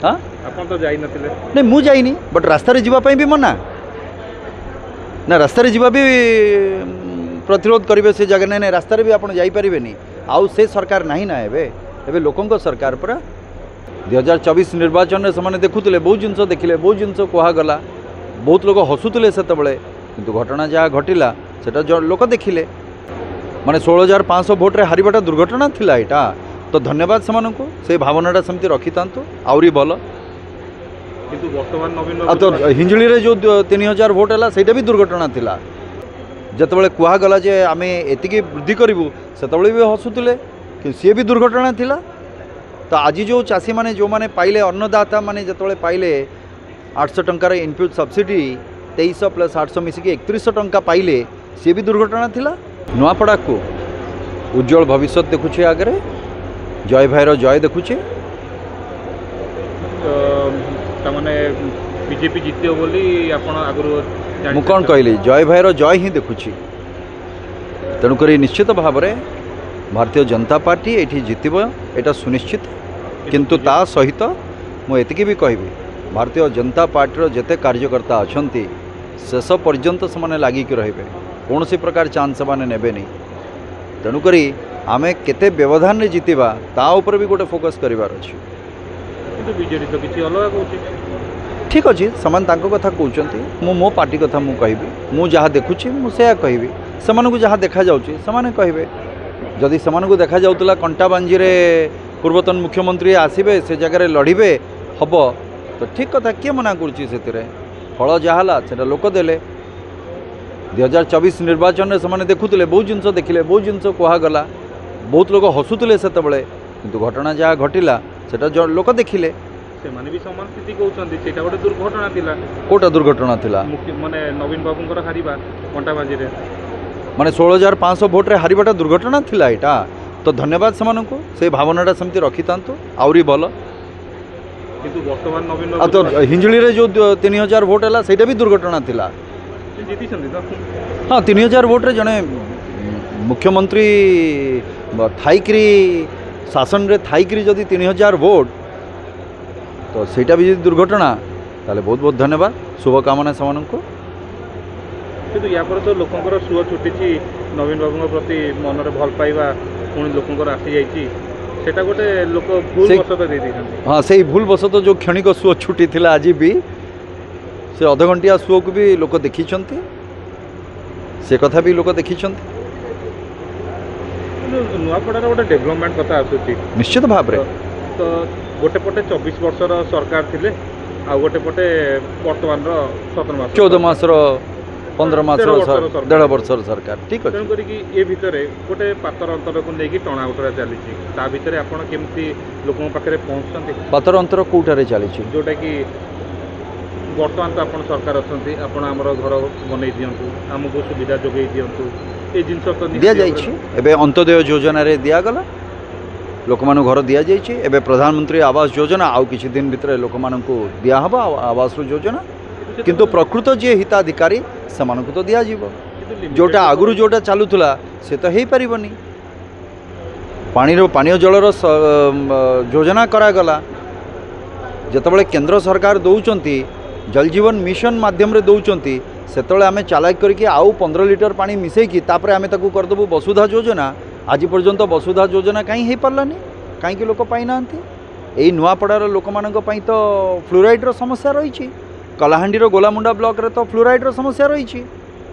हाँ ଆପଣ ତ ଯାଇନଥିଲେ। नहीं मु जाइनी बट रास्ता रे जीवा भी मना ना रास्ता रे जीवा भी प्रतिरोध करेंगे से जगह नहीं रास्ता रे भी आप जापरेनि आउ से सरकार नहीं ना एवं लोकों सरकार पूरा 2024 निर्वाचन में से देखुले बहुत जिन देखिले बहुत जिन कहगला बहुत लोग हसुले से किंतु घटना जहाँ घटला से लोक देखिले माने 16,500 भोट्रे हारिबाटा दुर्घटना थिला एटा तो धन्यवाद से भावनाटा सेमती रखी था आहरी भल किंतु वर्तमान नवीन आ तो हिंजली रे जो 3,000 भोट है ସେଇଟା भी दुर्घटना थिला ଯେତେବେଳେ କୁହାଗଲା ଯେ ଆମେ ଏତିକି ବୃଦ୍ଧି କରିବୁ ସେତେବେଳେ ବି ହସୁଥିଲେ କିନ୍ତୁ ସିଏ ବି ଦୁର୍ଘଟଣା ଥିଲା। ତ ଆଜି ଯେଉଁ ଚାଷୀମାନେ ଯେଉଁମାନେ ପାଇଲେ ଅନ୍ନଦାତା ମାନେ ଯେତେବେଳେ ପାଇଲେ 800 ଟଙ୍କାର ଇନପୁଟ୍ ସବସିଡ଼ି 2300 ପ୍ଲସ୍ 800 ମିଶିକି 3100 ଟଙ୍କା ପାଇଲେ ସିଏ ବି ଦୁର୍ଘଟଣା ଥିଲା। ନୂଆପଡ଼ାକୁ ଉଜ୍ଜଳ ଭବିଷ୍ୟତ ଦେଖୁଛି ଆଗରେ ଜୟ ଭାଇର ଜୟ ଦେଖୁଛି। ତାମାନେ बीजेपी जितियो बोली आपण आगुरु मु कौन कहली जय भाईर जय ही देखुची तेणुक निश्चित भाव में भारतीय जनता पार्टी ये जितब यहाँ सुनिश्चित किंतु ता सहित मुझे भी कहबी भारतीय जनता पार्टी जिते कार्यकर्ता अच्छा शेष पर्यंत से लगिक रे कौन सी प्रकार चांस से नेबेनी तेणुक आम केते व्यवधान जितवा ता उपर भी गोटे फोकस करार अच्छे बीजेडी तो किसी अलग कहूँ ठीक अच्छे समान कथा कहते मु मो पार्टी कथा मु कहबी मु जहाँ देखुची मुझे कहबी से जहाँ देखा जाउची से कहे जदि से देखा जाउतला कंटा बांजी रे पूर्वतन मुख्यमंत्री आसबे से जगह लड़े हम तो ठीक कथा किए मना कर फल जहाँ से लोक देले 2024 निर्वाचन में से देखुले बहुत जिन देखिले बहुत जिन कहगला बहुत लोग हसुले से किंतु घटना जहाँ घटला से लोक देखिले सेमाने भी समान स्थिति कहते सेटा गोटे दुर्घटना थिला कोटा दुर्घटना थिला माने नवीन बाबूंकर हारिबा कंटाबाजी रे माने 16,500 भोट्रे हारिबाटा दुर्घटना थिला एटा तो धन्यवाद से भावनाटा सेमती रखी था आहरी भल किंतु वर्तमान नवीन आ तो हिंजली रे जो 3,000 भोट है ସେଇଟା भी दुर्घटना थिला जीति तो हाँ 3,000 भोट्रे जड़े मुख्यमंत्री थाईकरी शासन रे थाईकरी जदि 3,000 भोट तो ସେଇଟା भी दुर्घटना ताले बहुत बहुत धन्यवाद शुभकामना से किंतु या पर तो लोकंकर सुଅ छुटी नवीन बाबू प्रति मन रे भल पाइबा पुणी लोकंकर आसी जाइए सेटा गोटे लोक भूल बसत दे दी हाँ से भूल बसत जो क्षणिक सुଅ छुटी थिला आज भी से अध घंटिया सुଅ को भी लोक देखी से कथा भी लोक देखी नुआपड़ार गोटे डेभलपमेंट कथा आसूची निश्चित भाव में तो गोटे पटे 24 वर्षर सरकार थिले आ गोटे पटे वर्तमान 17 मास 14 मास 15 मास 1.5 वर्षर सरकार ठीक है तेणुक ये भितर गोटे पातर अंतर को लेकिन टणा उठरा चली ता भितर आपण केमती लोकों पाखे पहुँचते पातर अंतर कौटारे चली जोटा कि वर्तमान तो आप सरकार अच्छा आपण आमर घर बनई दिंतु आमको सुविधा जोगे दिंतु ये जिन तो दि जाए अंत्योदय योजना रे दिगला लोक मान घर दि जाइए एवं प्रधानमंत्री आवास योजना आउ किसी दिन भितर लोक मान दिहब आवास योजना किंतु प्रकृत जी हिताधिकारी से तो दिज्व जोटा आगुरी जोटा चलूला से तो हो पारनी पानी जलर योजना करागला जितेबाला केंद्र सरकार दौरान जल जीवन मिशन माध्यम रे दौरान से आम चालाक करके आउ 15 लीटर पानी मिसेकी तापर आम करदेबू वसुधा योजना आज पर्यंत वसुधा योजना कहीं हो पारानी कहीं लोक पाईना यही नुआपड़ार लोक मान तो फ्लोराइड्र समस्या रही कलाहांडीर गोलामुंडा ब्लॉक रे तो फ्लोराइड्र समस्या रही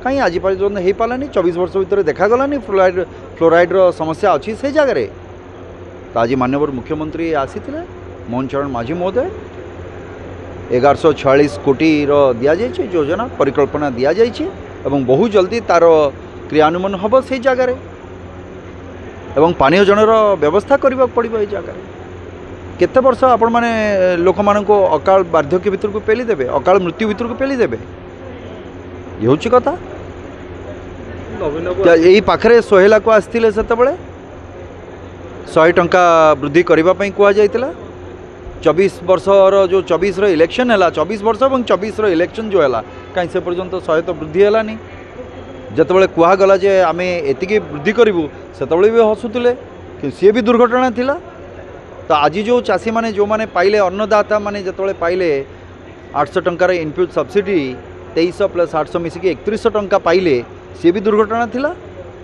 कहीं आज पर्यंत हो पारानी 24 वर्ष भितर देखागलानी फ्लोराइड्र समस्या अच्छी से जगह तो आज माननीय मुख्यमंत्री आसी मोहन चरण माझी महोदय 1146 कोटी दि जाइए योजना परिकल्पना दि जाइए बहुत जल्दी तार क्रियान्वयन हम से जगार एवं पानीय जलर व्यवस्था करने पड़ो ये जगह केते वर्ष आपण माने लोक मान को अकाल वार्धक्य भितर को पेली देबे अकाल मृत्यु भितर को पेली देबे ये हूँ कथा यही पाखे सोहेला को आसते से 100 टंका वृद्धि करने कहुला 24 वर्षर जो 24 इलेक्शन है 24 वर्ष और 24 इलेक्शन जो है कहीं से पर्यंत 100 तो वृद्धि है जितेबाला कहगला जे आम एति वृद्धि करूँ से भी हसुले कि सी भी दुर्घटना थिला तो आज जो चाषी मैंने जो मैंने पाइले अन्नदाता मैंने जो पाइले 800 टंकार इनपुट सब्सिडी 2300 प्लस 800 मिसिकी 3100 टंका पाइले सी भी दुर्घटना थिला।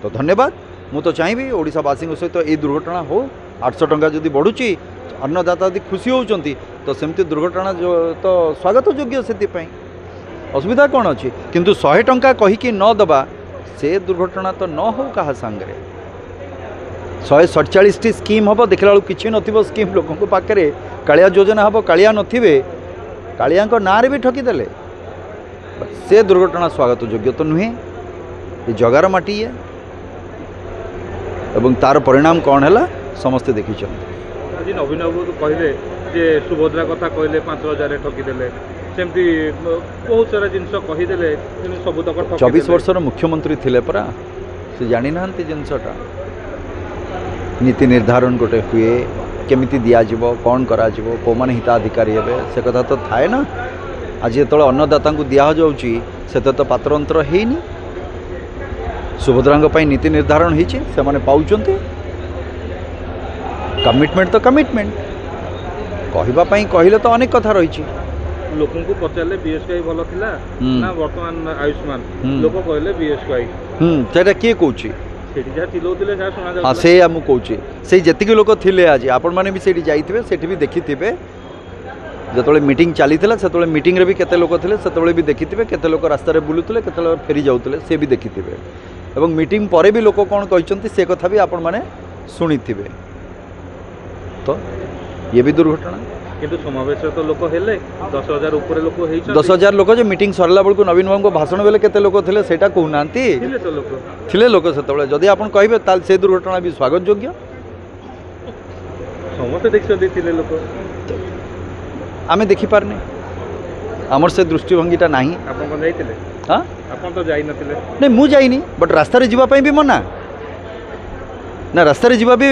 तो धन्यवाद मु तो चाहिए ओडिशावासी सहित ये दुर्घटना हो 800 टंका जदि बढ़ुची अन्नदाता यदि खुशी होउचंती तो सेमती दुर्घटना जो तो स्वागत योग्य से असुविधा कौन अच्छी किंतु 100 टंका कहीकि न दबा से दुर्घटना तो न हो क्या सांगे 147 स्कीम हम देखला बेलू किसी नथिबो स्कीम लोकों पाखे कालिया योजना हम कालिया नथिबे कालिया ना भी ठकीदेले से दुर्घटना स्वागत योग्य तो नुहे ये जगार माटी है एवं तार परिणाम कौन है समस्ते देखी आज नवीन बाबू कहले जे सुभद्रा कथा कहले 5000 ठकीदेले सेमती बहुत सारा जिनस कहीदेले सब तक 24 वर्षर मुख्यमंत्री थिले परा से जानी नांती जिनसटा नीति निर्धारण गोटे हुए केमिति दियाजिबो कौन कराजिबो को माने हिताधिकारी हेबे से कथा तो थाए ना। आज जो अन्नदाता को दिया जाउची से तो पात्रंतर हेनी सुभद्रांग पई नीति निर्धारण होइचे से माने पाउचंती कमिटमेंट तो कमिटमेंट कहवा पई कहिले तो अनेक कथा रही लोक को पचारे बीएसवाई भल थिला ना वर्तमान आयुष्मान लोक कहले बीएसवाई सेटा किए कहूची हाँ से मुझे से जी लोक थे आज आपण मैंने भी सेठी जाइए सेठी भी देखिथे जो मीटिंग चली से मीटिंग रे भी केते लोक थे से भी देखिथे केते लोक रास्तार बुलूले केते फेरी जाऊे से भी देखिथे एवं मीटिंग पर भी लोक कौन कहते से कथा भी आपण मैंने शुणी तो ये भी दुर्घटना किंतु समावेश तो लोक हेले 10,000 ऊपर लोक हेइ 10,000 लोक जो मीटिंग सरला बेलू नवीन बाबू भाषण बेले केते लोक थे सेटा कहूना थिले लोक से जदि आप कहे ताल से दुर्घटना भी स्वागत योग्य समस्त देखते लोक आमे देखि पारने आमर से दृष्टिभंगीटा नहीं हाँ आपन तो जाई नथिले नहीं मु जाइनी बट रास्ता रे जीवा पई भी मना ना रास्ता रे जीवा भी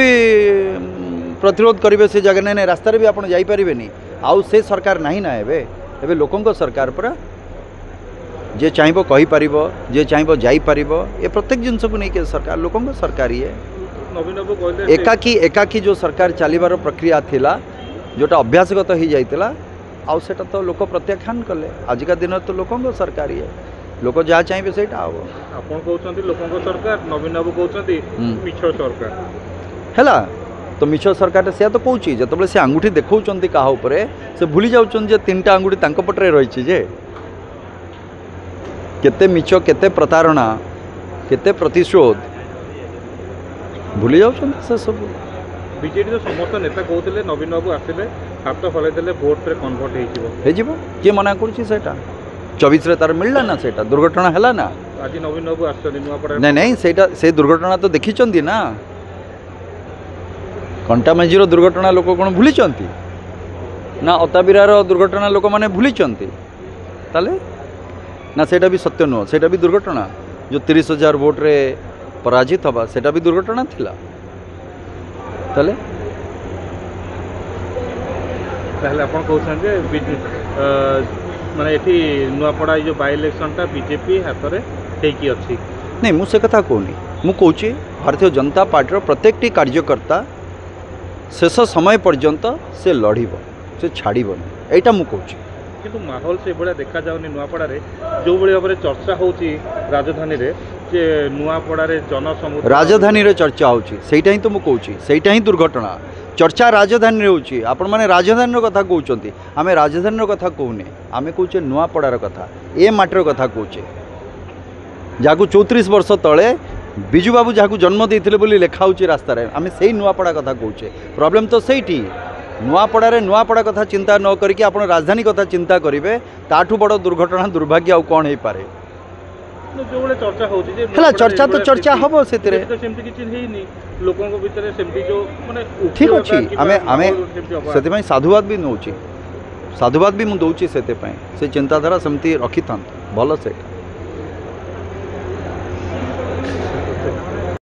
प्रतिरोध करेंगे से जगह नहीं रास्तार भी आप जापारे आउ से सरकार नहीं ना एवं लोकों सरकार पूरा जे चाहब कहीपर जे चाहब जापर ये प्रत्येक जिनस को नहीं सरकार लोकों सरकार ये एकाकी एकाकी जो सरकार चलबार प्रक्रिया थिला जोटा अभ्यासगत हो जाता आउ सेटा तो लोक प्रत्याख्यान कले आजिका दिन तो लोकों सरकार ये लोक जहाँ चाहिए से लोकों सरकार नवीन बाबू कहते मिछ सरकार है तो मिछ सरकार से तो कौच जो से आंगुठी देखा क्या से भूली जाऊँ तीनटा आंगुठी तांको पटरे रही जे केते मिछ केते प्रतारणा केते प्रतिशोध भूली जाऊँ से सब बीजेडी तो समस्त नेता कहते नवीन बाबू आसिले हाथ हलैदे भोट रे कन्वर्ट हो किए मना करा 24 रे तार मिलला ना सेटा दुर्घटना है ना आज नवीन बाबू आसपड़ा नहीं नहीं सेटा से दुर्घटना तो देखी ना कंटामेजीर दुर्घटना लोक कौन भूली ना अताबिरार दुर्घटना लोक मैंने भूली ताले ना सेटा भी सत्य नुह सेटा भी दुर्घटना जो 30,000 वोट रे पराजित हवा सेटा भी दुर्घटना थिला ताले ताले अपन कहउछन माने एठी नुआपड़ा जो बाय इलेक्शनटा बीजेपी हाथ रे हेकी अछि नहीं मु से कथा कहूनी मु कहूची भारतीय जनता पार्टी प्रत्येक कार्यकर्ता शेष समय पर्यंत से लड़ब से छाड़बनी यहाँ मुझे किंतु माहौल से भाया देखा जाऊनी नुआपड़ा जो भाव में चर्चा होची राजधानी रे जे नुआपड़ा जनसमुद्र राजधानी रे चर्चा होची सेटा ही तो मुझे कहूँ सेटा ही दुर्घटना चर्चा राजधानी होची आपण माने राजधानी कथा कहते आम राजधानी कथा कहूने आम कहे नुआपड़ार कथा ए माटर कथा कहे जहाँ 34 वर्ष तले बिजू बाबू जहाँ जन्म देते बोली लिखाऊ रास्तार आम से नुआपड़ा कथा कहे प्रॉब्लम तो सही नुआपड़ा नुआपड़ा कथा चिंता न करके आप राजधानी कथा चिंता करेंगे ताठू बड़ दुर्घटना दुर्भाग्य आउ कौन हो पारे जो चर्चा होची चर्चा तो चर्चा हम से ठीक अच्छे आम से साधुवाद भी नौची साधुवाद भी मुझे से चिंताधारा सेमती रखी था भल से